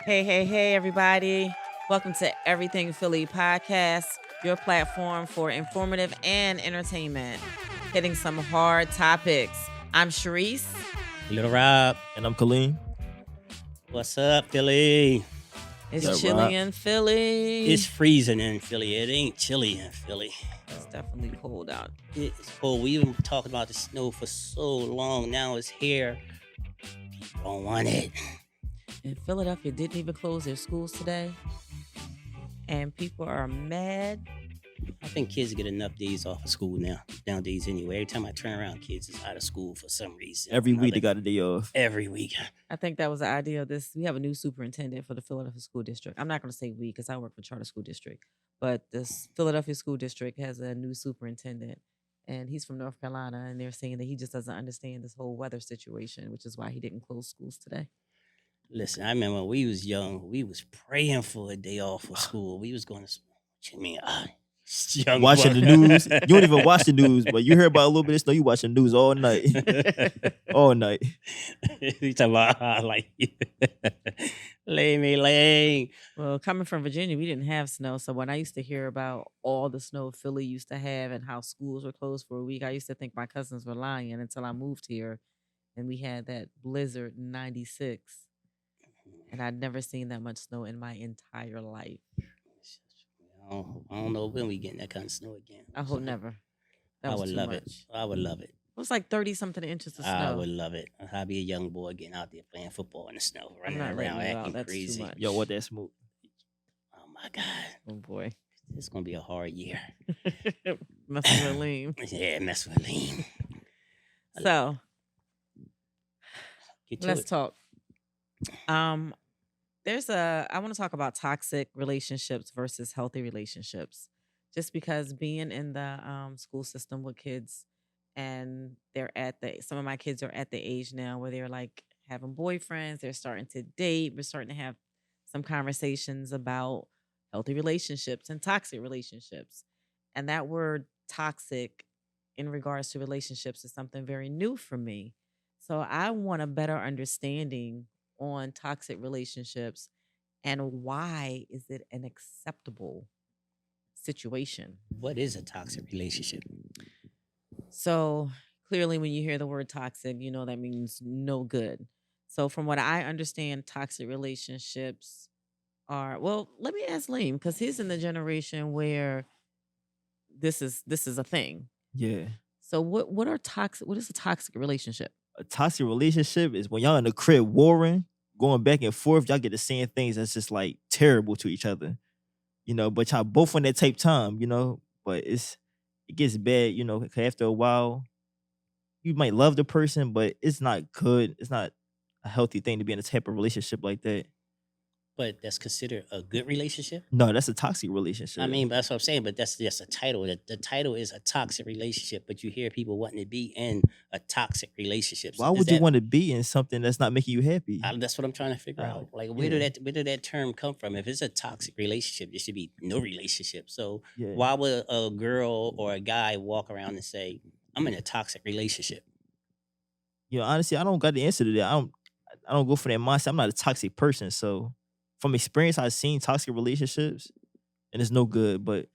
Hey, everybody. Welcome to Everything Philly podcast, your platform for informative and entertainment, hitting some hard topics. I'm Sharice. Little Rob, And I'm Kaleem. what's up, Philly? It's Yeah, chilly Rob. in Philly. It's freezing in Philly. It ain't chilly in Philly. It's definitely cold out. It's cold. We've been talking about the snow for so long. Now it's here. People don't want it. And Philadelphia didn't even close their schools today. And people are mad. I think kids get enough days off of school nowadays anyway. Every time I turn around, kids is out of school for some reason. Every week they Another- got a day off. Every week. I think that was the idea of this. We have a new superintendent for the Philadelphia School District. I'm not going to say we because I work for Charter School District, but this Philadelphia School District has a new superintendent, and he's from North Carolina, and they're saying that he just doesn't understand this whole weather situation, which is why he didn't close schools today. Listen, I remember when we was young, we was praying for a day off of school. We was going to school. What you mean? Young Watching buck. the news. You don't even watch the news, but you hear about a little bit of snow, you watch the news all night. All night. You talking about like lay me laying. Well, coming from Virginia, we didn't have snow. So when I used to hear about all the snow Philly used to have and how schools were closed for a week, I used to think my cousins were lying until I moved here and we had that blizzard in 96. And I'd never seen that much snow in my entire life. I don't know when we getting that kind of snow again. I hope never. That I was would too love much. it. I would love it. It was like 30 something inches of snow. I would love it. I'd be a young boy getting out there playing football in the snow, I'm running not letting around you out. acting That's too crazy. much. Yo, what that smoke? Oh my God. Oh boy. It's gonna be a hard year. Messing with Liam. Yeah, mess with lean. So Get to let's it. talk. I want to talk about toxic relationships versus healthy relationships. Just because being in the school system with kids, and some of my kids are at the age now where they're like having boyfriends, they're starting to date, we're starting to have some conversations about healthy relationships and toxic relationships. And that word toxic in regards to relationships is something very new for me. So I want a better understanding on toxic relationships and why is it an acceptable situation. What is a toxic relationship? So clearly when you hear the word toxic, you know that means no good. So from what I understand, toxic relationships are, well, let me ask Liam, because he's in the generation where this is a thing. Yeah. So what is a toxic relationship? A toxic relationship is when y'all in the crib warring, going back and forth, y'all get to saying things that's just like terrible to each other. But y'all both on that tape time, but it gets bad, 'cause after a while, you might love the person, but it's not good. It's not a healthy thing to be in a type of relationship like that. But that's considered a good relationship? No, that's a toxic relationship. I mean, that's what I'm saying, but that's just a title. The title is a toxic relationship, but you hear people wanting to be in a toxic relationship. why would you want to be in something that's not making you happy? That's what I'm trying to figure out. Like, yeah. where did that term come from? If it's a toxic relationship, there should be no relationship. So Yeah. why would a girl or a guy walk around and say, "I'm in a toxic relationship"? Honestly, I don't got the answer to that. I don't go for that mindset. I'm not a toxic person. So from experience, I've seen toxic relationships and it's no good. But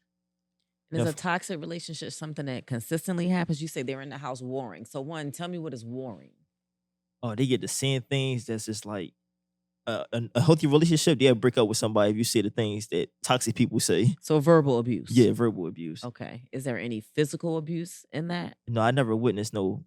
Is Yeah, a toxic relationship something that consistently happens? You say they're in the house warring. So one, tell me what is warring. they get the same things that's just like a healthy relationship. They'll break up with somebody if you say the things that toxic people say. So verbal abuse. Yeah, verbal abuse. Okay. Is there any physical abuse in that? No, I never witnessed no,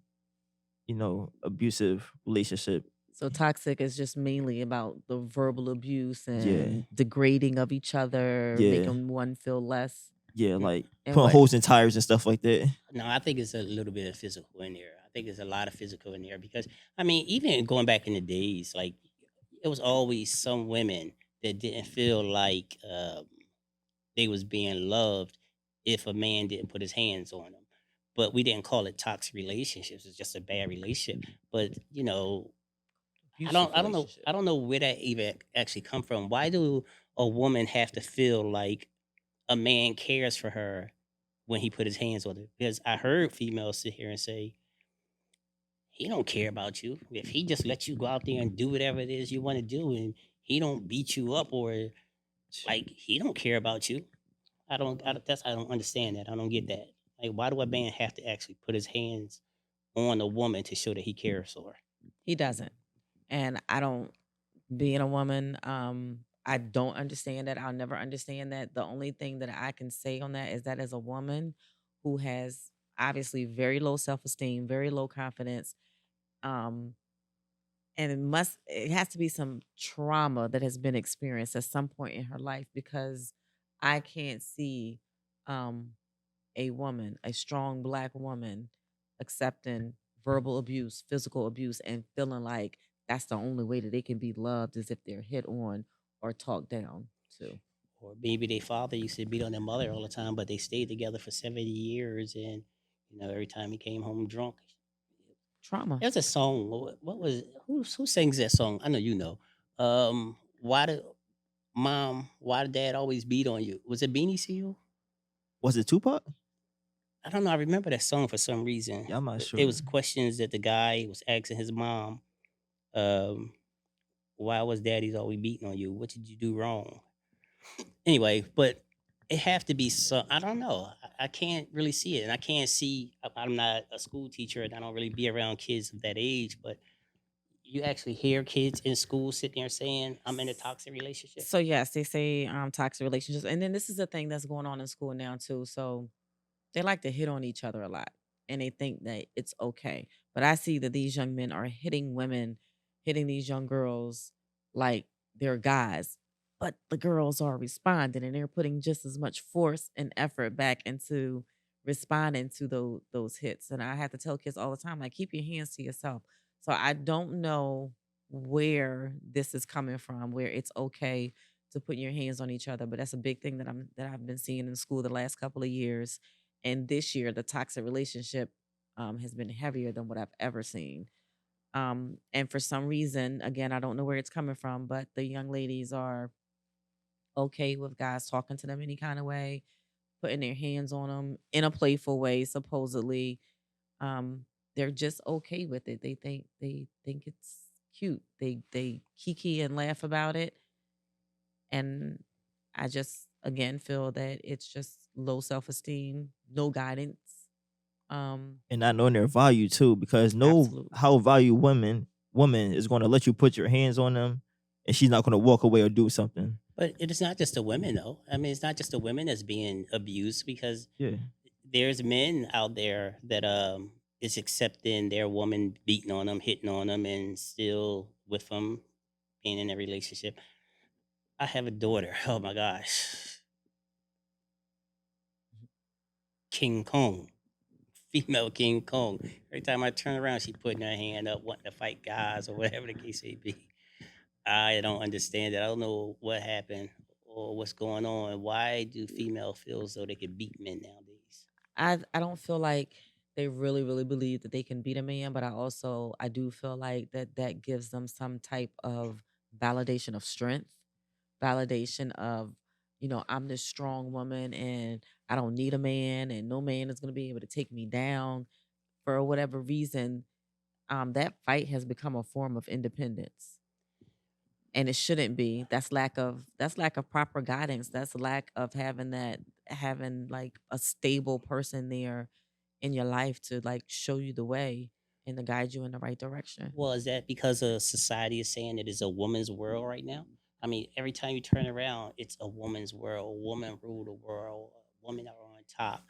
abusive relationship. So toxic is just mainly about the verbal abuse and Yeah. degrading of each other, Yeah. making one feel less. Yeah, like And putting what? holes in tires and stuff like that. No, I think it's a little bit of physical in there. I think there's a lot of physical in there because, I mean, even going back in the days, like, it was always some women that didn't feel like they was being loved if a man didn't put his hands on them. But we didn't call it toxic relationships. It's just a bad relationship. But I don't know where that even actually come from. Why do a woman have to feel like a man cares for her when he put his hands on her? Because I heard females sit here and say, he don't care about you. If he just lets you go out there and do whatever it is you want to do, and he don't beat you up, or like he don't care about you. I don't understand that. I don't get that. Like, why do a man have to actually put his hands on a woman to show that he cares for her? He doesn't. And I don't being a woman, I don't understand that. I'll never understand that. The only thing that I can say on that is that as a woman who has obviously very low self-esteem, very low confidence, um, and it has to be some trauma that has been experienced at some point in her life because I can't see um a woman, a strong black woman, accepting verbal abuse, physical abuse, and feeling like that's the only way that they can be loved is if they're hit on or talked down to. Or maybe their father used to beat on their mother all the time, but they stayed together for 70 years, and every time he came home drunk. Trauma. There's a song. What was it? Who sings that song? I know you know. Why did why did dad always beat on you? Was it Beanie Seal? Was it Tupac? I don't know. I remember that song for some reason. Yeah, I'm not It sure. was questions that the guy was asking his mom. Um, why was daddy's always beating on you? What did you do wrong? Anyway, but it have to be some. I don't know. I can't really see it, and I can't see. I'm not a school teacher, and I don't really be around kids of that age. But you actually hear kids in school sitting there saying, "I'm in a toxic relationship." So yes, they say toxic relationships. And then this is the thing that's going on in school now too. So they like to hit on each other a lot and they think that it's okay. But I see that these young men are hitting women, hitting these young girls like they're guys. But the girls are responding and they're putting just as much force and effort back into responding to those hits. And I have to tell kids all the time, like, keep your hands to yourself. So I don't know where this is coming from, where it's okay to put your hands on each other. But that's a big thing that I've been seeing in school the last couple of years. And this year, the toxic relationship has been heavier than what I've ever seen. And for some reason, again, I don't know where it's coming from, but the young ladies are okay with guys talking to them any kind of way, putting their hands on them in a playful way, supposedly. Um, they're just okay with it. They think it's cute. They kiki and laugh about it. And I just again feel that it's just low self esteem, no guidance. Um, And not knowing their value too, because know Absolutely. how value woman is going to let you put your hands on them, and she's not going to walk away or do something. But it is not just the women, though. I mean, it's not just the women that's being abused, because Yeah, there's men out there that is accepting their woman beating on them, hitting on them, and still with them being in a relationship. I have a daughter. Oh my gosh, King Kong, female King Kong. Every time I turn around, she putting her hand up, wanting to fight guys or whatever the case may be. I don't understand it. I don't know what happened or what's going on. Why do female feel as though they can beat men nowadays? I don't feel like they really believe that they can beat a man, but I do feel like that gives them some type of validation of strength, validation of I'm this strong woman and I don't need a man and no man is going to be able to take me down for whatever reason. That fight has become a form of independence and it shouldn't be. That's lack of proper guidance. That's lack of having like a stable person there in your life to like show you the way and to guide you in the right direction. Well, is that because society is saying it is a woman's world right now? I mean, every time you turn around, it's a woman's world. Woman rule the world. Women are on top.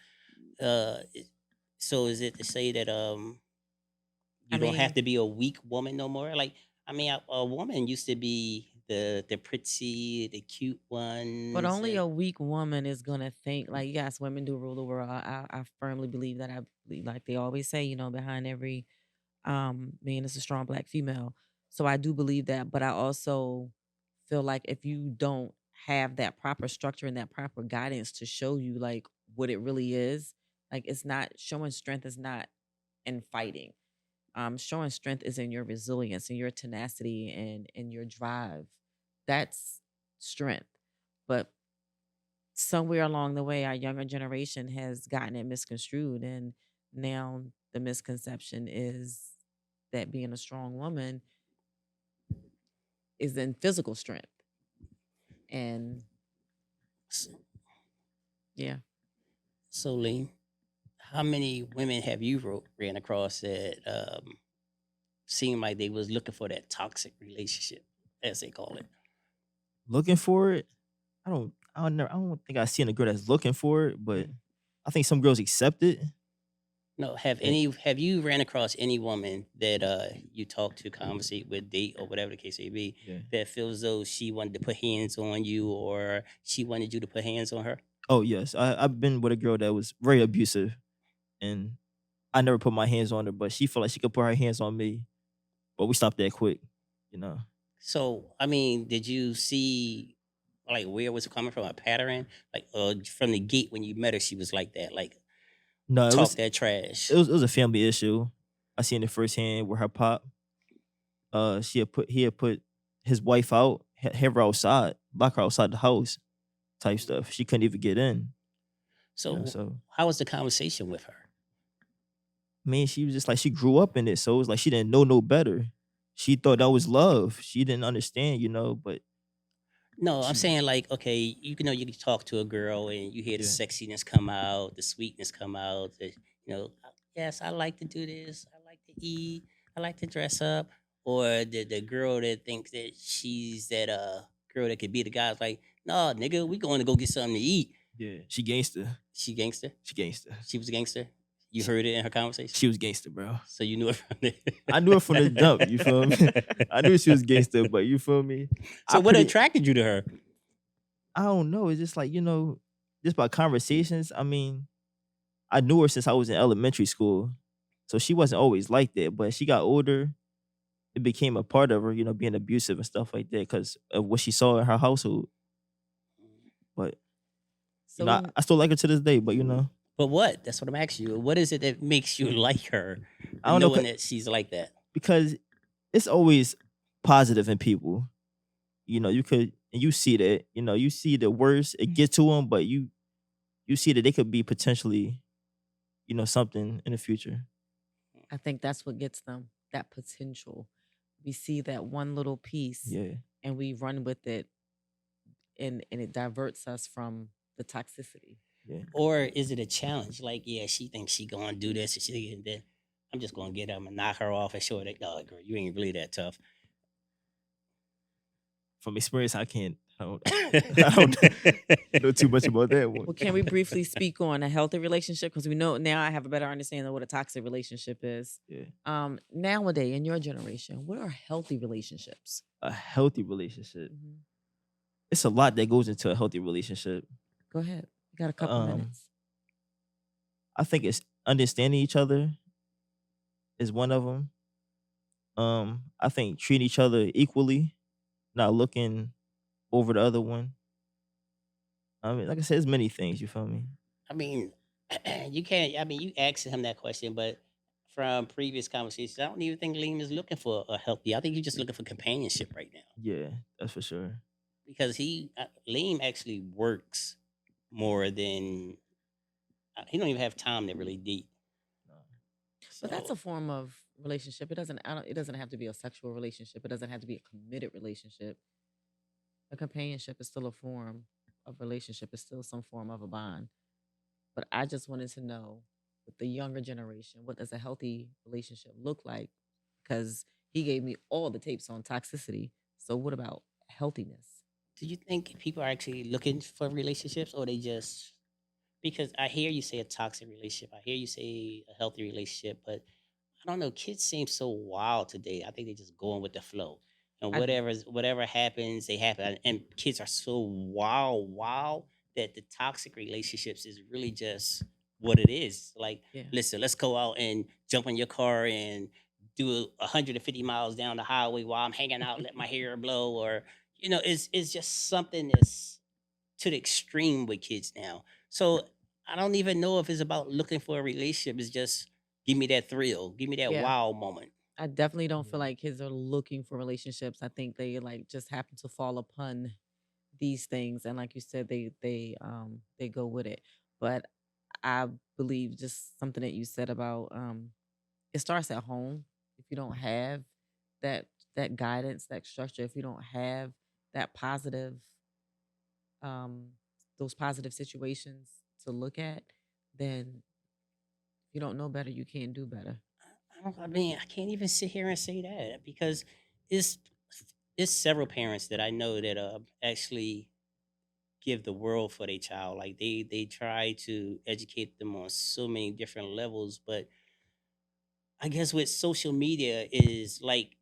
Uh, it- so is it to say that I you don't have mean, to be a weak woman no more? Like, I mean, a woman used to be the pretty, the cute but ones, only and a weak woman is gonna think like yes, women do rule the world. I firmly believe that. I believe, like they always say, behind every man is a strong black female. So I do believe that, but I also feel like if you don't have that proper structure and that proper guidance to show you like what it really is, like it's not showing strength is not in fighting. Showing strength is in your resilience and your tenacity and your drive. That's strength. But somewhere along the way, our younger generation has gotten it misconstrued, and now the misconception is that being a strong woman is in physical strength. And So, yeah. so Lee, how many women have you ran across that seemed like they was looking for that toxic relationship, as they call it? Looking for it, I don't think I seen a girl that's looking for it, but I think some girls accept it. No, And have you ran across any woman that you talk to, conversate with, date, or whatever the case may be, yeah. that feels as though she wanted to put hands on you or she wanted you to put hands on her? Oh yes, I've been with a girl that was very abusive, and I never put my hands on her, but she felt like she could put her hands on me, but we stopped that quick, you know. So, I mean, did you see like where it was coming from, a pattern? Like from the gate when you met her, she was like that, like No, talk that trash. it was a family issue. I seen it firsthand with her pop. He had put his wife out, have her outside, lock her outside the house, type stuff. She couldn't even get in, you know. So, So how was the conversation with her? I mean, she was just like she grew up in it, so it was like she didn't know no better. She thought that was love. She didn't understand, you know. But No, I'm she, saying like, okay, you can talk to a girl and you hear the yeah, sexiness come out, the sweetness come out. Yes, I like to do this. I like to eat. I like to dress up. Or the girl that thinks that she's that girl that could be the guy's like, no, nigga, we going to go get something to eat. yeah, she gangster. She gangster. She gangster. She was a gangster. You She, heard it in her conversation, she was gangster, bro. so you knew it from there. I knew it from the jump. You feel me? I knew she was gangster, but you feel me? So I what pretty. attracted you to her? I don't know. It's just like just by conversations. I mean, I knew her since I was in elementary school, so she wasn't always like that. But as she got older, it became a part of her, being abusive and stuff like that because of what she saw in her household. But So when I still like her to this day. But But what? That's what I'm asking you. What is it that makes you like her, I don't know knowing that she's like that? because it's always positive in people. You could and you see that. You see the worst it get to them, but you see that they could be potentially, something in the future. I think that's what gets them, that potential. We see that one little piece Yeah, and we run with it, and it diverts us from the toxicity. yeah. Or is it a challenge? Like, yeah, she thinks she gonna do this, and then I'm just gonna get her and knock her off and show her that, oh, girl, you ain't really that tough. From experience, I can't. I don't know too much about that one. Well, can we briefly speak on a healthy relationship? Because we know now I have a better understanding of what a toxic relationship is. Yeah, Nowadays, in your generation, what are healthy relationships? a healthy relationship. Mhm. It's a lot that goes into a healthy relationship. Go ahead. You got a couple Um, minutes. I think it's understanding each other is one of them. I think treating each other equally, not looking over the other one. I mean, like I said, there's many things. You feel me? I mean, you can't. I mean, you asked him that question, but from previous conversations, I don't even think Liam is looking for a healthy. I think he's just looking for companionship right now Yeah, that's for sure. because Liam actually works more than he don't even have time to really date. No. But that's So a form of relationship. It doesn't. It doesn't have to be a sexual relationship. It doesn't have to be a committed relationship. A companionship is still a form of relationship. It's still some form of a bond. But I just wanted to know, with the younger generation, what does a healthy relationship look like? Because he gave me all the tapes on toxicity. So what about healthiness? do you think people are actually looking for relationships, or they just because I hear you say a toxic relationship, I hear you say a healthy relationship, but I don't know. Kids seem so wild today. I think they just going with the flow, and I whatever happens, they happen. And kids are so wild that the toxic relationships is really just what it is. Like, Yeah. listen, let's go out and jump in your car and do 150 miles down the highway while I'm hanging out, let my hair blow, or it's just something that's to the extreme with kids now. So I don't even know if it's about looking for a relationship. It's just give me that thrill, give me that Yeah. wow moment. I definitely don't feel Yeah. like kids are looking for relationships. I think they like just happen to fall upon these things, and like you said, they go with it. But I believe just something that you said about it starts at home. If you don't have that that guidance, that structure, if you don't have that positive, um, those positive situations to look at, then if you don't know better, you can't do better. I mean, I can't even sit here and say that because it's it's several parents that I know that actually give the world for their child. Like they try to educate them on so many different levels, but I guess with social media is like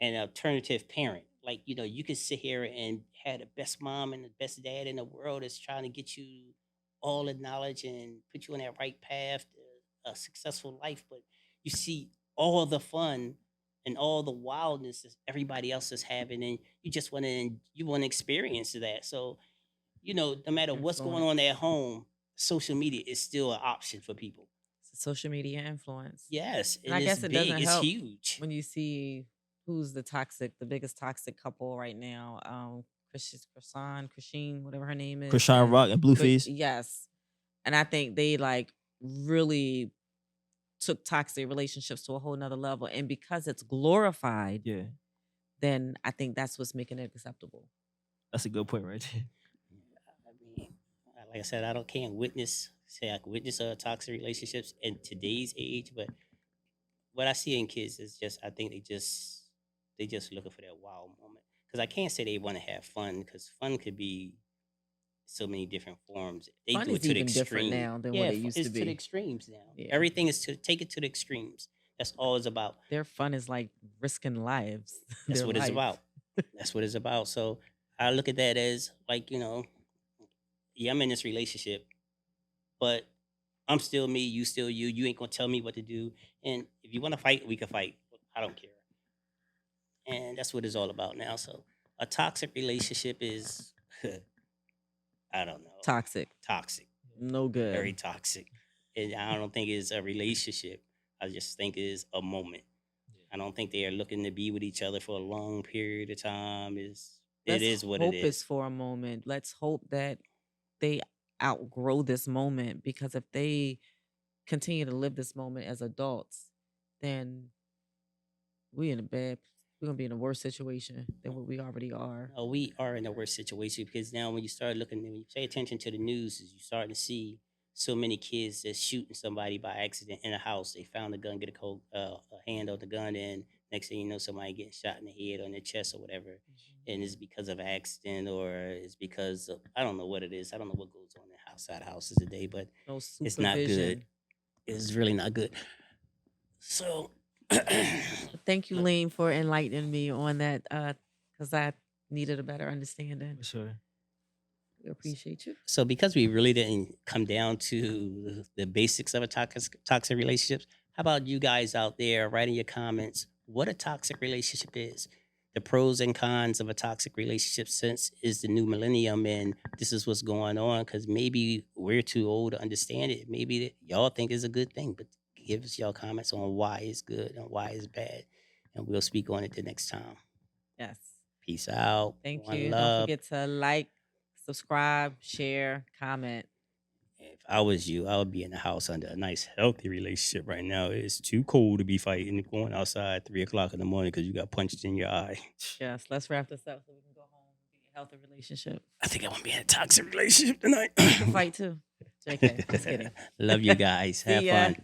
an alternative parent. Like, you can sit here and have the best mom and the best dad in the world that's trying to get you all the knowledge and put you on that right path to a successful life. But you see all the fun and all the wildness that everybody else is having, and you want to experience that. So, no matter what's going on Influence. at home, social media is still an option for people. It's a social media influence. Yes, And and I it's guess it big, doesn't it's help huge. when you see who's the biggest toxic couple right now. Christine, whatever her name is, Krishan and Rock and Blueface. yes, and I think they like really took toxic relationships to a whole nother level, and because it's glorified, Yeah, then I think that's what's making it acceptable. that's a good point right there. I mean, like I said, I don't can't say I can witness toxic relationships in today's age, but what I see in kids is just I think they just looking for that wow moment. Because I can't say they want to have fun because fun could be so many different forms. They Fun do it is to the even different extreme. now than what Yeah, it used to it's to the be. extremes now. Yeah, Everything is to take it to the extremes. That's all it's about. their fun is like risking lives, That's their what it's life. about. That's what it's about. So I look at that as like, yeah, I'm in this relationship, but I'm still me, you still you. You ain't gonna tell me what to do. And if you want to fight, we can fight. I don't care. And that's what it's all about now. So a toxic relationship is, I don't know, Toxic, toxic, no very good. toxic. And I don't think it's a relationship. I just think it's a moment. I don't think they are looking to be with each other for a long period of time. It Let's is what it hope it's is. for a moment. Let's hope that they outgrow this moment, because if they continue to live this moment as adults, then we in a bad we're gonna be in a worse situation than what we already are. No, we are in a worse situation because now when you pay attention to the news, is you starting to see so many kids that's shooting somebody by accident in a house. They found the gun, get a hand on the gun, and next thing you know, somebody getting shot in the head or in the chest or whatever. Mhm. And it's because of accident or it's because of, I don't know what it is. I don't know what goes on outside houses today, but No it's not good. supervision. It's really not good. So, But thank you, Lean, for enlightening me on that, because I needed a better understanding. For sure. We appreciate you. so because we really didn't come down to the basics of a toxic relationships, how about you guys out there writing your comments what a toxic relationship is, the pros and cons of a toxic relationship since is the new millennium and this is what's going on because maybe we're too old to understand it. Maybe y'all think it's a good thing, but give us y'all comments on why it's good and why it's bad, and we'll speak on it the next time. Yes. Peace out. Thank One you. Don't love. forget to like, subscribe, share, comment. If I was you, I would be in the house under a nice, healthy relationship right now. It's too cold to be fighting and going outside 3 o'clock in the morning because you got punched in your eye. Yes. Let's wrap this up so we can go home and be in a healthy relationship. I think I want to be in a toxic relationship tonight. You can fight too. JK. Just kidding. Love you guys. Have See ya. fun.